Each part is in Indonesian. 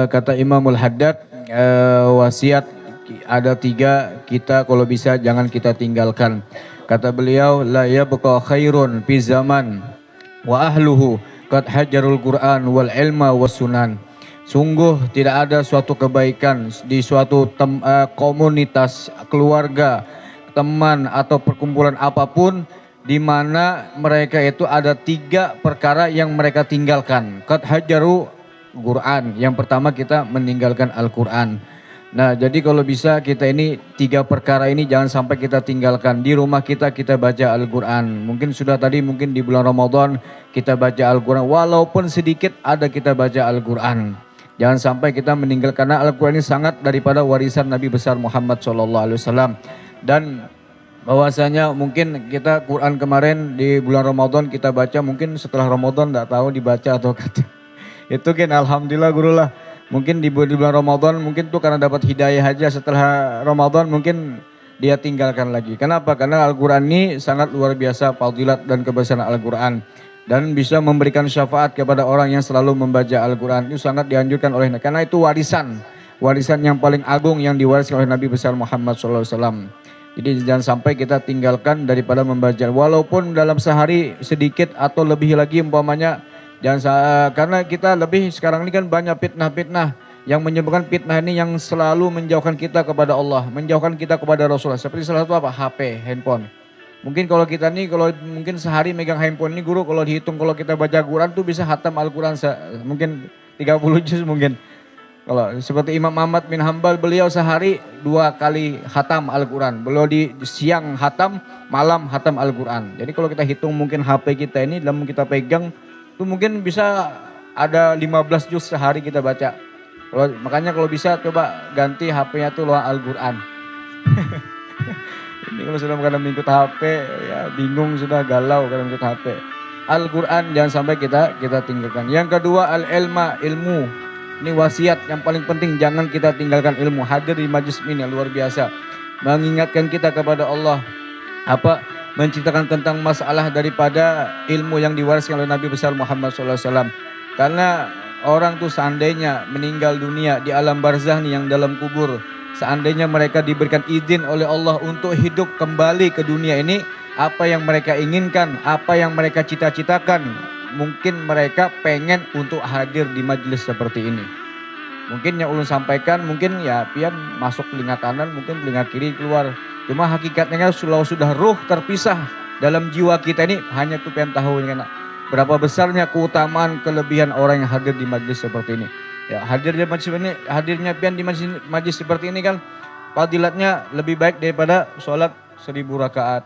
kata Imamul Haddad, wasiat ada 3, kita kalau bisa jangan kita tinggalkan. Kata beliau, la yabqa khairun fi zaman wa ahluhu qad hajarul Qur'an wal ilma was sunan. Sungguh tidak ada suatu kebaikan di suatu komunitas, keluarga, teman atau perkumpulan apapun di mana mereka itu ada 3 perkara yang mereka tinggalkan. Qad hajaru Quran. Yang pertama kita meninggalkan Al-Quran. Nah, jadi kalau bisa kita ini 3 perkara ini jangan sampai kita tinggalkan. Di rumah kita baca Al-Quran. Mungkin sudah tadi mungkin di bulan Ramadan kita baca Al-Quran. Walaupun sedikit ada kita baca Al-Quran. Jangan sampai kita meninggalkan, karena Al-Quran ini sangat daripada warisan Nabi besar Muhammad SAW. Dan bahwasanya mungkin kita Quran kemarin di bulan Ramadan kita baca, mungkin setelah Ramadan tidak tahu dibaca atau kata. Itu kan alhamdulillah guru lah. Mungkin di bulan Ramadan mungkin tuh karena dapat hidayah aja, setelah Ramadan mungkin dia tinggalkan lagi. Kenapa? Karena Al-Quran ini sangat luar biasa fadilat dan kebesaran Al-Quran. Dan bisa memberikan syafaat kepada orang yang selalu membaca Al-Quran. Itu sangat dianjurkan oleh Nabi. Karena itu warisan. Warisan yang paling agung yang diwariskan oleh Nabi besar Muhammad SAW. Jadi jangan sampai kita tinggalkan daripada membaca. Walaupun dalam sehari sedikit atau lebih lagi umpamanya. Karena kita lebih sekarang ini kan banyak fitnah-fitnah yang menyebabkan fitnah ini yang selalu menjauhkan kita kepada Allah, menjauhkan kita kepada Rasulullah. Seperti salah satu apa? HP, handphone. Mungkin kalau kita nih kalau mungkin sehari megang handphone ini guru, kalau dihitung kalau kita baca Quran tuh bisa khatam Al-Quran mungkin 30 juz mungkin. Kalau seperti Imam Ahmad bin Hambal, beliau sehari 2 kali khatam Al-Quran. Beliau di siang khatam, malam khatam Al-Quran. Jadi kalau kita hitung mungkin HP kita ini dalam kita pegang itu mungkin bisa ada 15 juz sehari kita baca. Makanya kalau bisa coba ganti HP-nya tuh luang Al-Quran. Ini kalau sudah bukan mengikut HP ya bingung, sudah galau kalau mengikut HP. Al-Quran jangan sampai kita tinggalkan. Yang kedua al-ilma, ilmu. Ini wasiat yang paling penting, jangan kita tinggalkan ilmu. Hadir di majlis ini luar biasa. Mengingatkan kita kepada Allah. Menceritakan tentang masalah daripada ilmu yang diwariskan oleh Nabi besar Muhammad SAW. Karena orang tuh seandainya meninggal dunia di alam barzah nih yang dalam kubur, seandainya mereka diberikan izin oleh Allah untuk hidup kembali ke dunia ini, apa yang mereka inginkan, apa yang mereka cita-citakan, mungkin mereka pengen untuk hadir di majelis seperti ini. Mungkin yang ulun sampaikan mungkin ya pian masuk telinga kanan, mungkin telinga kiri keluar. Cuma hakikatnya sudah ruh terpisah dalam jiwa kita ini, hanya tuh pengen tahu kan berapa besarnya keutamaan kelebihan orang yang hadir di majelis seperti ini. Ya, hadirnya pian di majelis seperti ini kan fadilatnya lebih baik daripada sholat 1000 rakaat.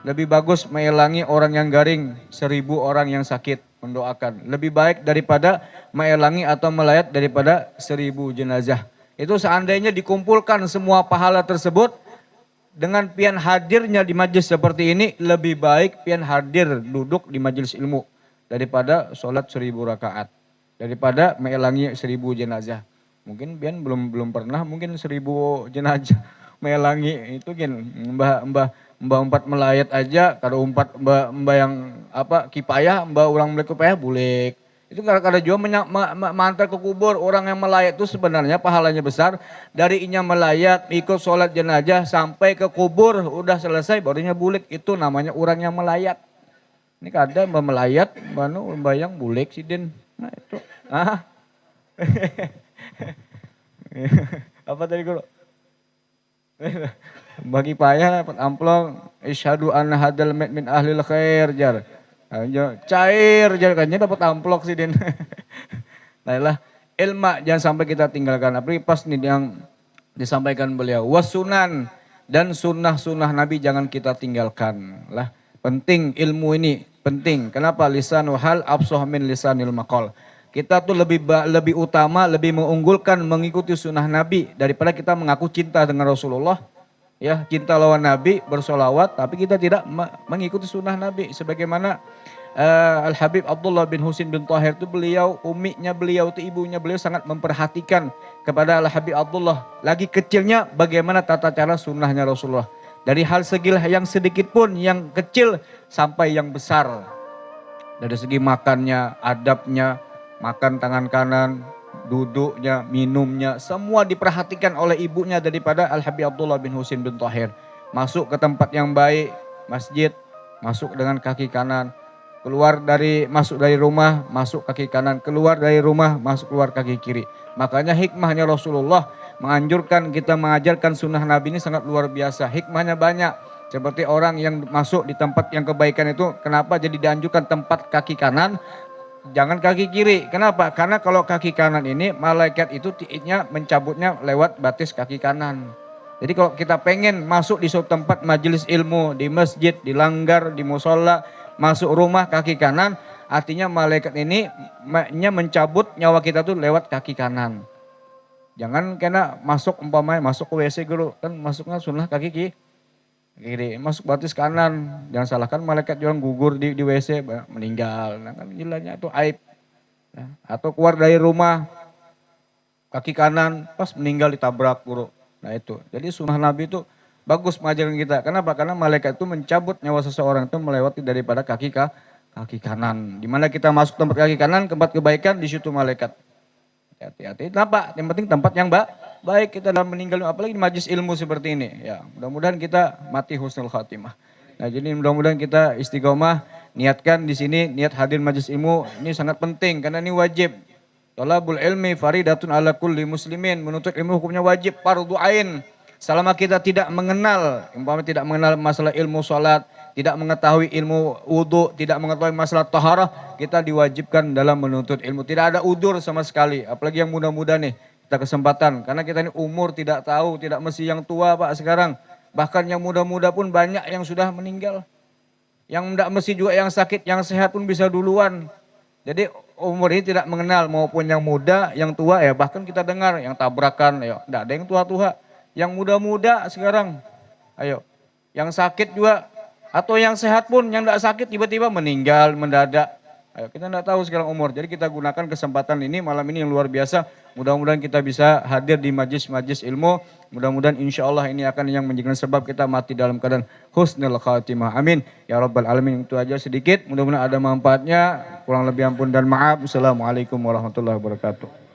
Lebih bagus mengelangi orang yang garing 1000 orang yang sakit mendoakan. Lebih baik daripada mengelangi atau melayat daripada 1000 jenazah. Itu seandainya dikumpulkan semua pahala tersebut, dengan pian hadirnya di majelis seperti ini, lebih baik pian hadir duduk di majelis ilmu daripada sholat 1000 rakaat, daripada mengelangi 1000 jenazah. Mungkin pian belum pernah mungkin 1000 jenazah mengelangi itu kan mbah umpat melayat aja, kalau umpat mbah yang kipayah, mbah ulang melek kipayah bulik. Itu kadang-kadang juga mantar ke kubur. Orang yang melayat itu sebenarnya pahalanya besar. Dari inya melayat, ikut sholat jenazah sampai ke kubur, udah selesai barunya bulik. Itu namanya orang yang melayat. Ini kadang mbak melayat, mbak yang bulik sih Din. Nah itu. Apa tadi guru? Bagi payah dapat amplong. Isyhadu anna hadal min ahlil khair jar. Cair jangannya dapat amplok sih Din. Nah ilma jangan sampai kita tinggalkan. Apalagi pas nih yang disampaikan beliau, wasunan dan sunnah-sunnah Nabi jangan kita tinggalkan lah. Penting ilmu ini penting. Kenapa? Lisanul hal absah min lisanil maqal. Kita tuh lebih utama, lebih mengunggulkan mengikuti sunnah Nabi daripada kita mengaku cinta dengan Rasulullah. Ya, cinta lawan Nabi, bersolawat, tapi kita tidak mengikuti sunnah Nabi. Sebagaimana Al-Habib Abdullah bin Husin bin Tahir itu beliau, uminya beliau, itu ibunya beliau sangat memperhatikan kepada Al-Habib Abdullah. Lagi kecilnya bagaimana tata cara sunnahnya Rasulullah. Dari hal segi yang sedikit pun, yang kecil sampai yang besar. Dari segi makannya, adabnya, makan tangan kanan, duduknya, minumnya, semua diperhatikan oleh ibunya daripada Al-Habib Abdullah bin Husin bin Tahir. Masuk ke tempat yang baik, masjid, masuk dengan kaki kanan. Masuk dari rumah, masuk kaki kanan. Keluar dari rumah, keluar kaki kiri. Makanya hikmahnya Rasulullah menganjurkan kita mengajarkan sunnah Nabi ini sangat luar biasa. Hikmahnya banyak. Seperti orang yang masuk di tempat yang kebaikan itu, kenapa jadi dianjurkan tempat kaki kanan, jangan kaki kiri. Kenapa? Karena kalau kaki kanan ini, malaikat itu tiiknya mencabutnya lewat batis kaki kanan. Jadi kalau kita pengen masuk di suatu tempat majelis ilmu, di masjid, di langgar, di musola, masuk rumah kaki kanan, artinya malaikat ini mencabut nyawa kita tuh lewat kaki kanan. Jangan kena masuk umpamanya masuk ke WC dulu, kan masuknya sunnah kaki kiri, masuk batis kanan. Jangan salahkan malaikat orang gugur di WC meninggal. Nah, kan jelasnya itu aib. Ya. Atau keluar dari rumah kaki kanan pas meninggal ditabrak guru. Nah itu. Jadi sunnah Nabi itu bagus mengajarkan kita. Kenapa? Karena malaikat itu mencabut nyawa seseorang itu melewati daripada kaki kanan. Dimana kita masuk tempat kaki kanan, tempat kebaikan, di situ malaikat. Hati-hati. Kenapa? Yang penting tempat yang baik kita dalam meninggal, apalagi di majlis ilmu seperti ini. Ya, mudah-mudahan kita mati husnul khatimah. Nah, jadi mudah-mudahan kita istiqomah, niatkan di sini, niat hadir majlis ilmu ini sangat penting karena ini wajib. Thalabul ilmi faridatun ala kulli muslimin. Menuntut ilmu hukumnya wajib, fardhu ain. Selama kita tidak mengenal, umpamanya tidak mengenal masalah ilmu salat, tidak mengetahui ilmu wudu, tidak mengetahui masalah taharah, kita diwajibkan dalam menuntut ilmu. Tidak ada udur sama sekali, apalagi yang muda-muda nih, kita kesempatan. Karena kita ini umur tidak tahu, tidak mesti yang tua Pak sekarang. Bahkan yang muda-muda pun banyak yang sudah meninggal. Yang tidak mesti juga yang sakit, yang sehat pun bisa duluan. Jadi umur ini tidak mengenal maupun yang muda, yang tua ya. Bahkan kita dengar yang tabrakan, ya tidak ada yang tua-tua. Yang muda-muda sekarang, ayo. Yang sakit juga, atau yang sehat pun, yang tidak sakit tiba-tiba meninggal, mendadak. Ayo, kita tidak tahu sekarang umur. Jadi kita gunakan kesempatan ini, malam ini yang luar biasa. Mudah-mudahan kita bisa hadir di majlis-majlis ilmu. Mudah-mudahan insya Allah ini akan yang menjadikan sebab kita mati dalam keadaan husnul khatimah. Amin. Ya Rabbal Alamin. Itu aja sedikit. Mudah-mudahan ada manfaatnya. Kurang lebih ampun dan maaf. Assalamualaikum warahmatullahi wabarakatuh.